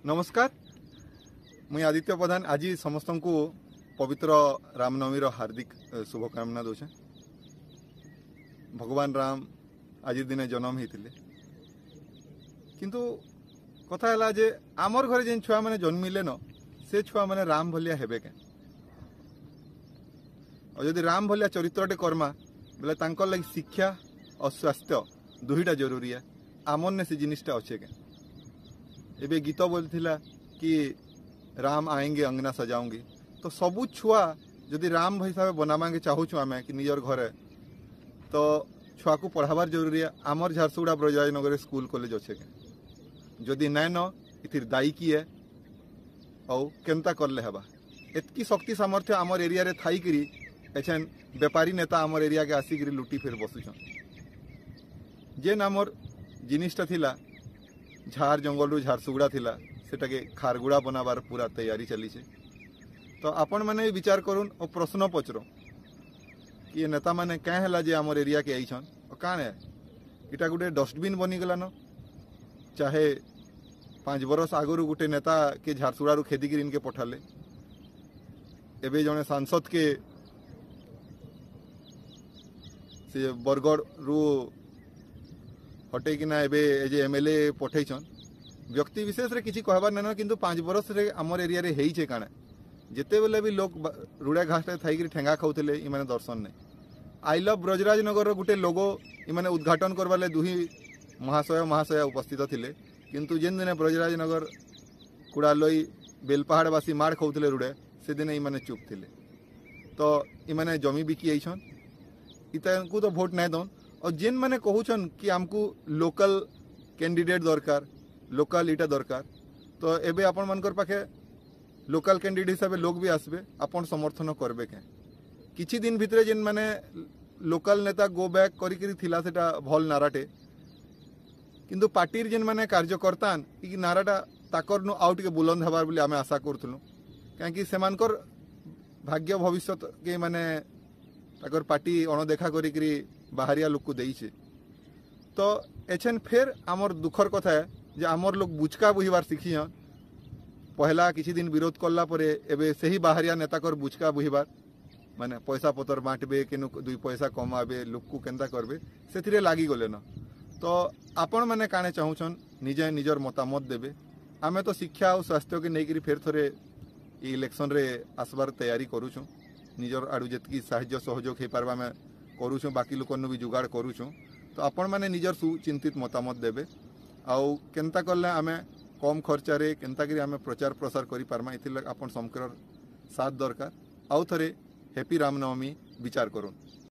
नमस्कार मुई आदित्य प्रधान आज समस्त को पवित्र रामनवमी हार्दिक शुभकामना दूचे। भगवान राम आज दिन जन्म होते किंतु कथा है जे आमर घरे जेन छुआ मैंने जन्मिले न से छुआ मैंने राम भलिया हेबे के और जदि राम भलिया चरित्रटे कर्मा बोले तांकर लगी शिक्षा और स्वास्थ्य दुईटा जरूरी है। आमर ने से जिनिसटा अच्छे के एबे गीत बोलथिला कि राम आएंगे अंगना सजाऊंगी तो सबू छुआ जदि राम हिसाब बनावांगे चाहूँ आम कि निजर घरे तो छुआ को पढ़ाबार जरूरी है। आमर झारसुगुड़ा ब्रजराजनगर स्कूल कॉलेज अच्छे के जदि नाइन न इथिर दायी किए और केनता करले हबा एतकी शक्ति सामर्थ्य आमर एरिया रे थाई करी एछन व्यापारी नेता आमर एरिया के आसिक लुटी फिर बसुछन जेन आमर जिनिसटा थिला झार जंगल रु झारसुगुड़ा थिला सेटा के खारगुड़ा बनाबार पूरा तैयारी चली छे। तो आपण माने विचार करूँ और प्रश्न पचरो कि ये नेता माने क्या है जे आमर एरिया के आईछन और काण है इटा गोटे डस्टबिन बनीगला न चाहे 5 बरस आगु गोटे नेता के झारसुगुड़ा रु खेदिक इनके पठाले एबे जने सांसद के से बरगढ़ रु हटे कि ना एबे जे एमएलए पठेछन व्यक्ति विशेष रे किछि कहबार न किंतु 5 बरस रे आमर एरिया रे हेई छे काना जेते बेले भी लोग रुड़ा घास रे थाई ठेंगा खाउथिले इ माने दर्शन नै आई लव ब्रजराजनगर रो गुटे लोगो इ माने उद्घाटन करबाले दुही महाशय उपस्थित थिले किंतु जेन दिन ब्रजराजनगर कुड़ालोई बेलपहाड़वासी माड़ खाउथिले रुड़े से दिन इ माने चुप थिले। तो इ माने जमी बिकी आइछन इतांकु तो वोट नै दन और जेन माने कहूछन कि आमको लोकल कैंडिडेट दरकार लोकल इटा दरकार तो एबे आपण मानकर पाखे लोकल कैंडिडेट हिसाब लोग भी आसबे आपण समर्थन करबे के किछि दिन भितरे जेन माने लोकल नेता गो बैक करी थिला सेटा भल नाराटे किंतु पार्टीर जेन माने कार्यकर्तान इ नाराटा ताकर नु आउट के बुलंद हबार बोली आमे आशा करथुलु काहेकि सेमानकर भाग्य भविष्य के माने ताकर पार्टी अणदेखा करी बाहरिया लोग को देइछे। तो एछन फेर आमर दुखर कथा है जे आमर लोग बुचका बुहिबार शिखी पहला किछि दिन विरोध करला परे एबे सही बाहरिया नेताकर बुचका बुहिबार माने पैसा पतर बांटबे केनु 2 पैसा कमाबे लोक को केंता करबे सेथिरे लागी गले न। तो आपण माने काने चाहूछन निजे निजर मतामत देबे आमे तो शिक्षा और स्वास्थ्य के नेकरी फेर थरे इलेक्शन रे आसबार तैयारी करूछु निजर आडू जेतकी साहाय्य सहयोग हे पारबा में करूछु बाकी लोकन भी जुगाड़ करूछु। तो आपण माने निजर सुचिंतित मतामत देबे आउ केनता करले आमे कम खर्चा रे केनता करी आमे प्रचार प्रसार करि पारमा इथिले आपण समकर साथ दरकार आउ थरे हैप्पी रामनवमी विचार करूँ।